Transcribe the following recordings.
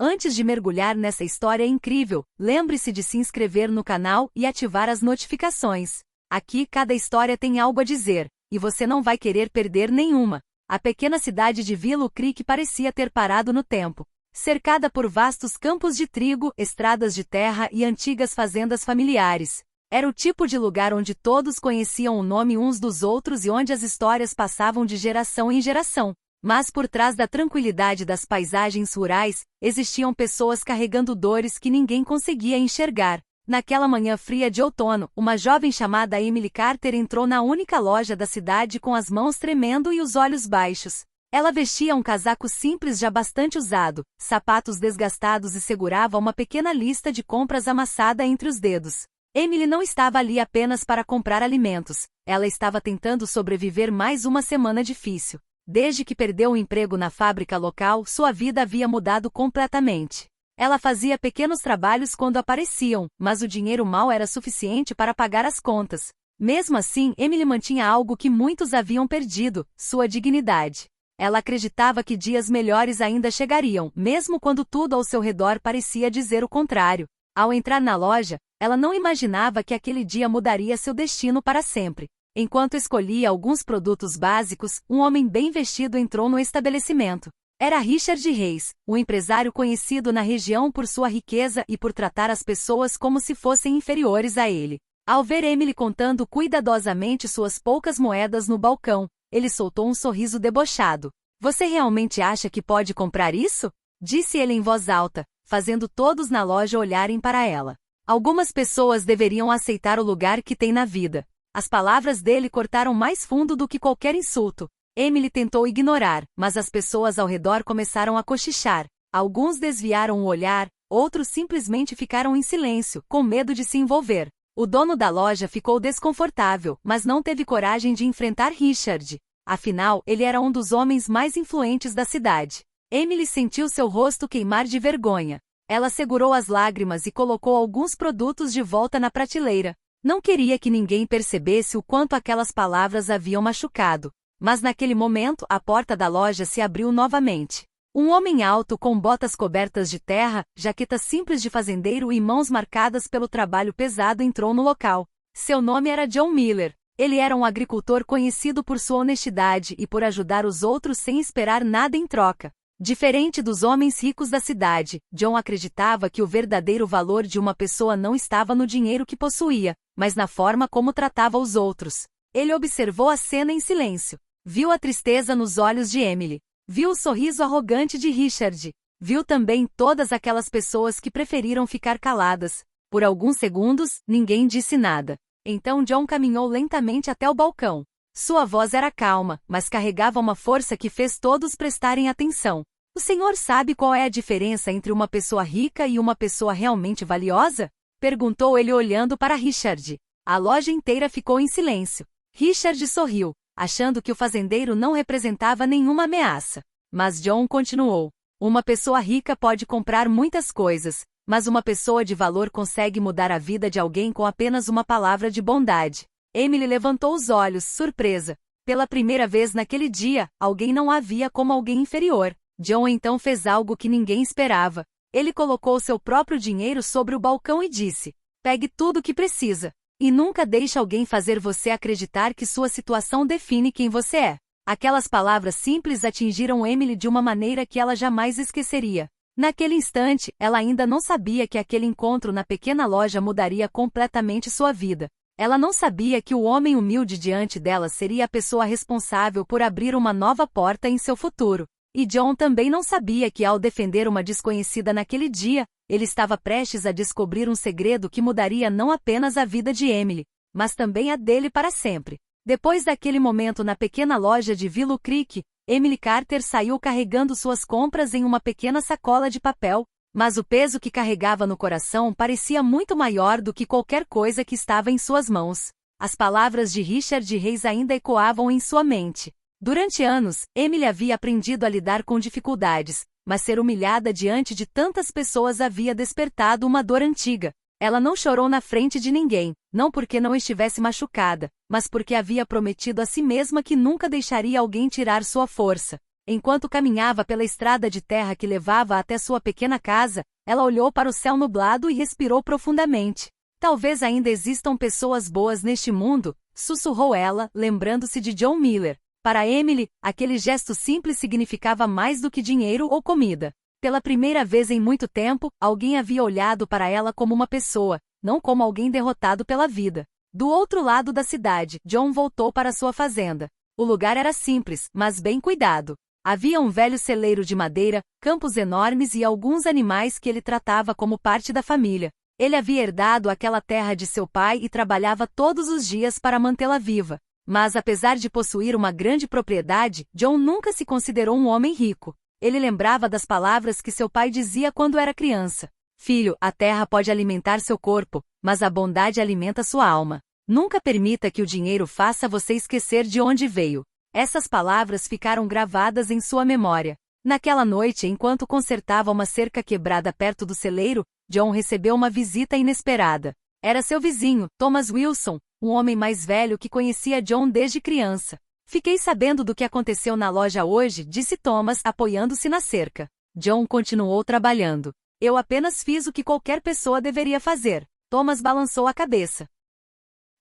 Antes de mergulhar nessa história incrível, lembre-se de se inscrever no canal e ativar as notificações. Aqui cada história tem algo a dizer, e você não vai querer perder nenhuma. A pequena cidade de Willow Creek parecia ter parado no tempo. Cercada por vastos campos de trigo, estradas de terra e antigas fazendas familiares. Era o tipo de lugar onde todos conheciam o nome uns dos outros e onde as histórias passavam de geração em geração. Mas por trás da tranquilidade das paisagens rurais, existiam pessoas carregando dores que ninguém conseguia enxergar. Naquela manhã fria de outono, uma jovem chamada Emily Carter entrou na única loja da cidade com as mãos tremendo e os olhos baixos. Ela vestia um casaco simples já bastante usado, sapatos desgastados e segurava uma pequena lista de compras amassada entre os dedos. Emily não estava ali apenas para comprar alimentos, ela estava tentando sobreviver mais uma semana difícil. Desde que perdeu o emprego na fábrica local, sua vida havia mudado completamente. Ela fazia pequenos trabalhos quando apareciam, mas o dinheiro mal era suficiente para pagar as contas. Mesmo assim, Emily mantinha algo que muitos haviam perdido, sua dignidade. Ela acreditava que dias melhores ainda chegariam, mesmo quando tudo ao seu redor parecia dizer o contrário. Ao entrar na loja, ela não imaginava que aquele dia mudaria seu destino para sempre. Enquanto escolhia alguns produtos básicos, um homem bem vestido entrou no estabelecimento. Era Richard Reis, um empresário conhecido na região por sua riqueza e por tratar as pessoas como se fossem inferiores a ele. Ao ver Emily contando cuidadosamente suas poucas moedas no balcão, ele soltou um sorriso debochado. "Você realmente acha que pode comprar isso?" disse ele em voz alta, fazendo todos na loja olharem para ela. Algumas pessoas deveriam aceitar o lugar que têm na vida. As palavras dele cortaram mais fundo do que qualquer insulto. Emily tentou ignorar, mas as pessoas ao redor começaram a cochichar. Alguns desviaram o olhar, outros simplesmente ficaram em silêncio, com medo de se envolver. O dono da loja ficou desconfortável, mas não teve coragem de enfrentar Richard. Afinal, ele era um dos homens mais influentes da cidade. Emily sentiu seu rosto queimar de vergonha. Ela segurou as lágrimas e colocou alguns produtos de volta na prateleira. Não queria que ninguém percebesse o quanto aquelas palavras haviam machucado. Mas naquele momento, a porta da loja se abriu novamente. Um homem alto com botas cobertas de terra, jaqueta simples de fazendeiro e mãos marcadas pelo trabalho pesado entrou no local. Seu nome era John Miller. Ele era um agricultor conhecido por sua honestidade e por ajudar os outros sem esperar nada em troca. Diferente dos homens ricos da cidade, John acreditava que o verdadeiro valor de uma pessoa não estava no dinheiro que possuía, mas na forma como tratava os outros. Ele observou a cena em silêncio. Viu a tristeza nos olhos de Emily. Viu o sorriso arrogante de Richard. Viu também todas aquelas pessoas que preferiram ficar caladas. Por alguns segundos, ninguém disse nada. Então John caminhou lentamente até o balcão. Sua voz era calma, mas carregava uma força que fez todos prestarem atenção. "O senhor sabe qual é a diferença entre uma pessoa rica e uma pessoa realmente valiosa?" perguntou ele olhando para Richard. A loja inteira ficou em silêncio. Richard sorriu, achando que o fazendeiro não representava nenhuma ameaça. Mas John continuou. "Uma pessoa rica pode comprar muitas coisas, mas uma pessoa de valor consegue mudar a vida de alguém com apenas uma palavra de bondade." Emily levantou os olhos, surpresa. Pela primeira vez naquele dia, alguém não a via como alguém inferior. John então fez algo que ninguém esperava. Ele colocou seu próprio dinheiro sobre o balcão e disse: "Pegue tudo o que precisa. E nunca deixe alguém fazer você acreditar que sua situação define quem você é." Aquelas palavras simples atingiram Emily de uma maneira que ela jamais esqueceria. Naquele instante, ela ainda não sabia que aquele encontro na pequena loja mudaria completamente sua vida. Ela não sabia que o homem humilde diante dela seria a pessoa responsável por abrir uma nova porta em seu futuro. E John também não sabia que ao defender uma desconhecida naquele dia, ele estava prestes a descobrir um segredo que mudaria não apenas a vida de Emily, mas também a dele para sempre. Depois daquele momento na pequena loja de Willow Creek, Emily Carter saiu carregando suas compras em uma pequena sacola de papel, mas o peso que carregava no coração parecia muito maior do que qualquer coisa que estava em suas mãos. As palavras de Richard Reis ainda ecoavam em sua mente. Durante anos, Emily havia aprendido a lidar com dificuldades, mas ser humilhada diante de tantas pessoas havia despertado uma dor antiga. Ela não chorou na frente de ninguém, não porque não estivesse machucada, mas porque havia prometido a si mesma que nunca deixaria alguém tirar sua força. Enquanto caminhava pela estrada de terra que levava até sua pequena casa, ela olhou para o céu nublado e respirou profundamente. Talvez ainda existam pessoas boas neste mundo, sussurrou ela, lembrando-se de John Miller. Para Emily, aquele gesto simples significava mais do que dinheiro ou comida. Pela primeira vez em muito tempo, alguém havia olhado para ela como uma pessoa, não como alguém derrotado pela vida. Do outro lado da cidade, John voltou para sua fazenda. O lugar era simples, mas bem cuidado. Havia um velho celeiro de madeira, campos enormes e alguns animais que ele tratava como parte da família. Ele havia herdado aquela terra de seu pai e trabalhava todos os dias para mantê-la viva. Mas apesar de possuir uma grande propriedade, John nunca se considerou um homem rico. Ele lembrava das palavras que seu pai dizia quando era criança. Filho, a terra pode alimentar seu corpo, mas a bondade alimenta sua alma. Nunca permita que o dinheiro faça você esquecer de onde veio. Essas palavras ficaram gravadas em sua memória. Naquela noite, enquanto consertava uma cerca quebrada perto do celeiro, John recebeu uma visita inesperada. Era seu vizinho, Thomas Wilson, um homem mais velho que conhecia John desde criança. Fiquei sabendo do que aconteceu na loja hoje, disse Thomas, apoiando-se na cerca. John continuou trabalhando. Eu apenas fiz o que qualquer pessoa deveria fazer. Thomas balançou a cabeça.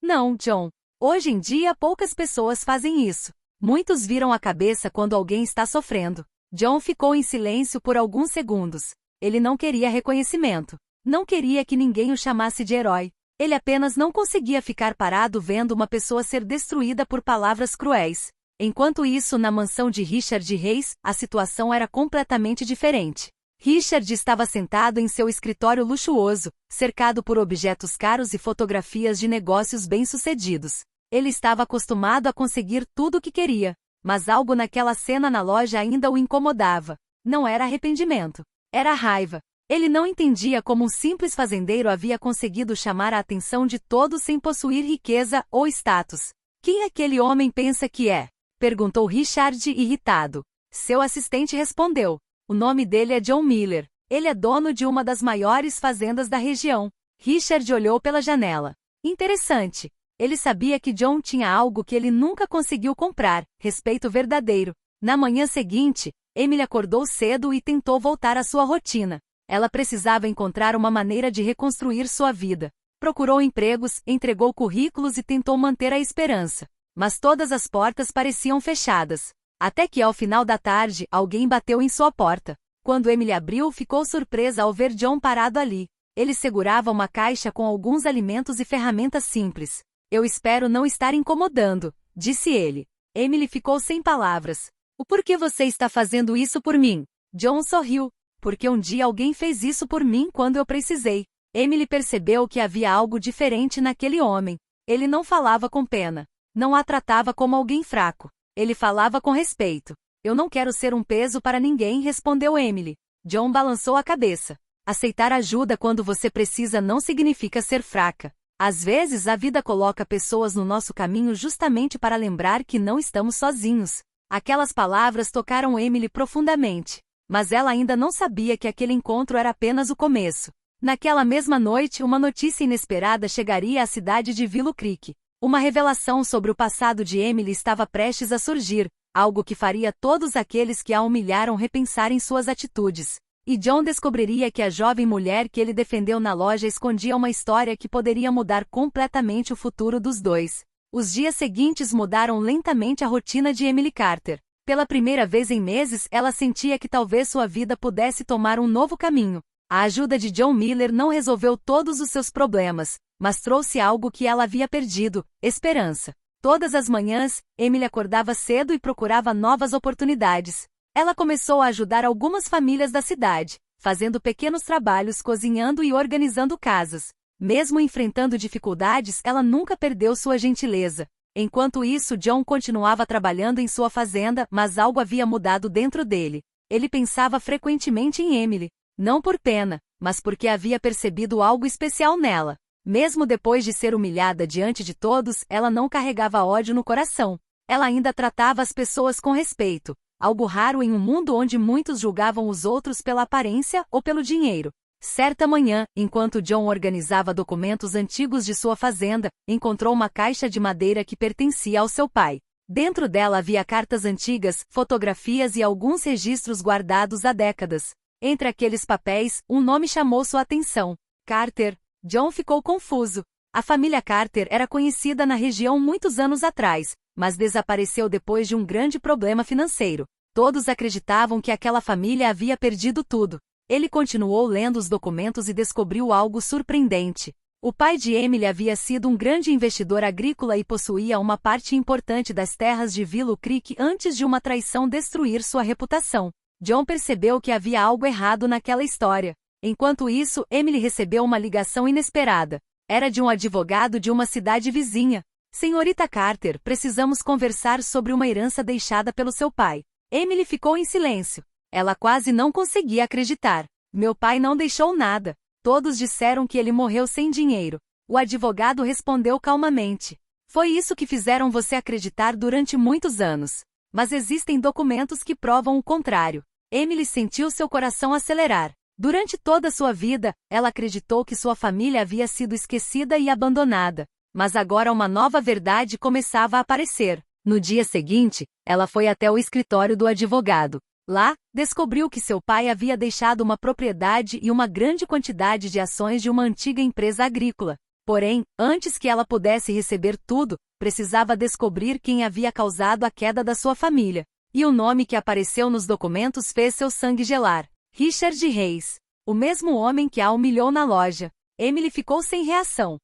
Não, John. Hoje em dia poucas pessoas fazem isso. Muitos viram a cabeça quando alguém está sofrendo. John ficou em silêncio por alguns segundos. Ele não queria reconhecimento. Não queria que ninguém o chamasse de herói. Ele apenas não conseguia ficar parado vendo uma pessoa ser destruída por palavras cruéis. Enquanto isso, na mansão de Richard Reis, a situação era completamente diferente. Richard estava sentado em seu escritório luxuoso, cercado por objetos caros e fotografias de negócios bem-sucedidos. Ele estava acostumado a conseguir tudo o que queria, mas algo naquela cena na loja ainda o incomodava. Não era arrependimento. Era raiva. Ele não entendia como um simples fazendeiro havia conseguido chamar a atenção de todos sem possuir riqueza ou status. Quem aquele homem pensa que é? Perguntou Richard irritado. Seu assistente respondeu. O nome dele é John Miller. Ele é dono de uma das maiores fazendas da região. Richard olhou pela janela. Interessante. Ele sabia que John tinha algo que ele nunca conseguiu comprar, respeito verdadeiro. Na manhã seguinte, Emily acordou cedo e tentou voltar à sua rotina. Ela precisava encontrar uma maneira de reconstruir sua vida. Procurou empregos, entregou currículos e tentou manter a esperança. Mas todas as portas pareciam fechadas. Até que ao final da tarde, alguém bateu em sua porta. Quando Emily abriu, ficou surpresa ao ver John parado ali. Ele segurava uma caixa com alguns alimentos e ferramentas simples. Eu espero não estar incomodando, disse ele. Emily ficou sem palavras. O porquê você está fazendo isso por mim? John sorriu. Porque um dia alguém fez isso por mim quando eu precisei. Emily percebeu que havia algo diferente naquele homem. Ele não falava com pena. Não a tratava como alguém fraco. Ele falava com respeito. Eu não quero ser um peso para ninguém, respondeu Emily. John balançou a cabeça. Aceitar ajuda quando você precisa não significa ser fraca. Às vezes a vida coloca pessoas no nosso caminho justamente para lembrar que não estamos sozinhos. Aquelas palavras tocaram Emily profundamente. Mas ela ainda não sabia que aquele encontro era apenas o começo. Naquela mesma noite, uma notícia inesperada chegaria à cidade de Willow Creek. Uma revelação sobre o passado de Emily estava prestes a surgir, algo que faria todos aqueles que a humilharam repensar em suas atitudes. E John descobriria que a jovem mulher que ele defendeu na loja escondia uma história que poderia mudar completamente o futuro dos dois. Os dias seguintes mudaram lentamente a rotina de Emily Carter. Pela primeira vez em meses, ela sentia que talvez sua vida pudesse tomar um novo caminho. A ajuda de John Miller não resolveu todos os seus problemas, mas trouxe algo que ela havia perdido: esperança. Todas as manhãs, Emily acordava cedo e procurava novas oportunidades. Ela começou a ajudar algumas famílias da cidade, fazendo pequenos trabalhos, cozinhando e organizando casas. Mesmo enfrentando dificuldades, ela nunca perdeu sua gentileza. Enquanto isso, John continuava trabalhando em sua fazenda, mas algo havia mudado dentro dele. Ele pensava frequentemente em Emily, não por pena, mas porque havia percebido algo especial nela. Mesmo depois de ser humilhada diante de todos, ela não carregava ódio no coração. Ela ainda tratava as pessoas com respeito, algo raro em um mundo onde muitos julgavam os outros pela aparência ou pelo dinheiro. Certa manhã, enquanto John organizava documentos antigos de sua fazenda, encontrou uma caixa de madeira que pertencia ao seu pai. Dentro dela havia cartas antigas, fotografias e alguns registros guardados há décadas. Entre aqueles papéis, um nome chamou sua atenção: Carter. John ficou confuso. A família Carter era conhecida na região muitos anos atrás, mas desapareceu depois de um grande problema financeiro. Todos acreditavam que aquela família havia perdido tudo. Ele continuou lendo os documentos e descobriu algo surpreendente. O pai de Emily havia sido um grande investidor agrícola e possuía uma parte importante das terras de Willow Creek antes de uma traição destruir sua reputação. John percebeu que havia algo errado naquela história. Enquanto isso, Emily recebeu uma ligação inesperada. Era de um advogado de uma cidade vizinha. Senhorita Carter, precisamos conversar sobre uma herança deixada pelo seu pai. Emily ficou em silêncio. Ela quase não conseguia acreditar. Meu pai não deixou nada. Todos disseram que ele morreu sem dinheiro. O advogado respondeu calmamente. Foi isso que fizeram você acreditar durante muitos anos. Mas existem documentos que provam o contrário. Emily sentiu seu coração acelerar. Durante toda sua vida, ela acreditou que sua família havia sido esquecida e abandonada. Mas agora uma nova verdade começava a aparecer. No dia seguinte, ela foi até o escritório do advogado. Lá, descobriu que seu pai havia deixado uma propriedade e uma grande quantidade de ações de uma antiga empresa agrícola. Porém, antes que ela pudesse receber tudo, precisava descobrir quem havia causado a queda da sua família. E o nome que apareceu nos documentos fez seu sangue gelar. Richard Reis. O mesmo homem que a humilhou na loja. Emily ficou sem reação.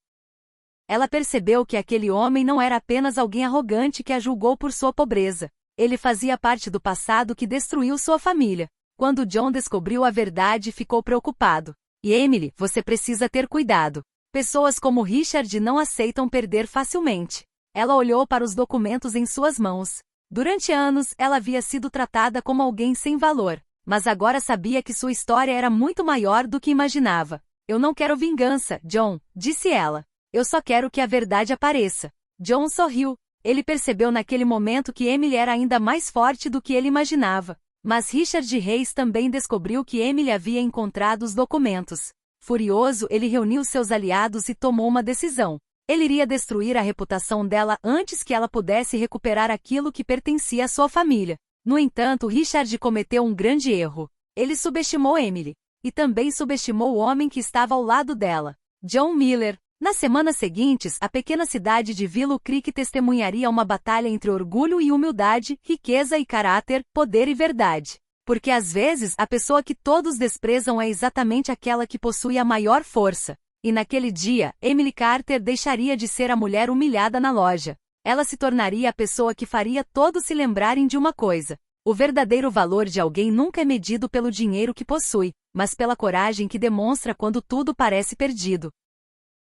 Ela percebeu que aquele homem não era apenas alguém arrogante que a julgou por sua pobreza. Ele fazia parte do passado que destruiu sua família. Quando John descobriu a verdade, ficou preocupado. E Emily, você precisa ter cuidado. Pessoas como Richard não aceitam perder facilmente. Ela olhou para os documentos em suas mãos. Durante anos, ela havia sido tratada como alguém sem valor. Mas agora sabia que sua história era muito maior do que imaginava. Eu não quero vingança, John, disse ela. Eu só quero que a verdade apareça. John sorriu. Ele percebeu naquele momento que Emily era ainda mais forte do que ele imaginava. Mas Richard Reis também descobriu que Emily havia encontrado os documentos. Furioso, ele reuniu seus aliados e tomou uma decisão. Ele iria destruir a reputação dela antes que ela pudesse recuperar aquilo que pertencia à sua família. No entanto, Richard cometeu um grande erro. Ele subestimou Emily. E também subestimou o homem que estava ao lado dela, John Miller. Nas semanas seguintes, a pequena cidade de Willow Creek testemunharia uma batalha entre orgulho e humildade, riqueza e caráter, poder e verdade. Porque às vezes, a pessoa que todos desprezam é exatamente aquela que possui a maior força. E naquele dia, Emily Carter deixaria de ser a mulher humilhada na loja. Ela se tornaria a pessoa que faria todos se lembrarem de uma coisa. O verdadeiro valor de alguém nunca é medido pelo dinheiro que possui, mas pela coragem que demonstra quando tudo parece perdido.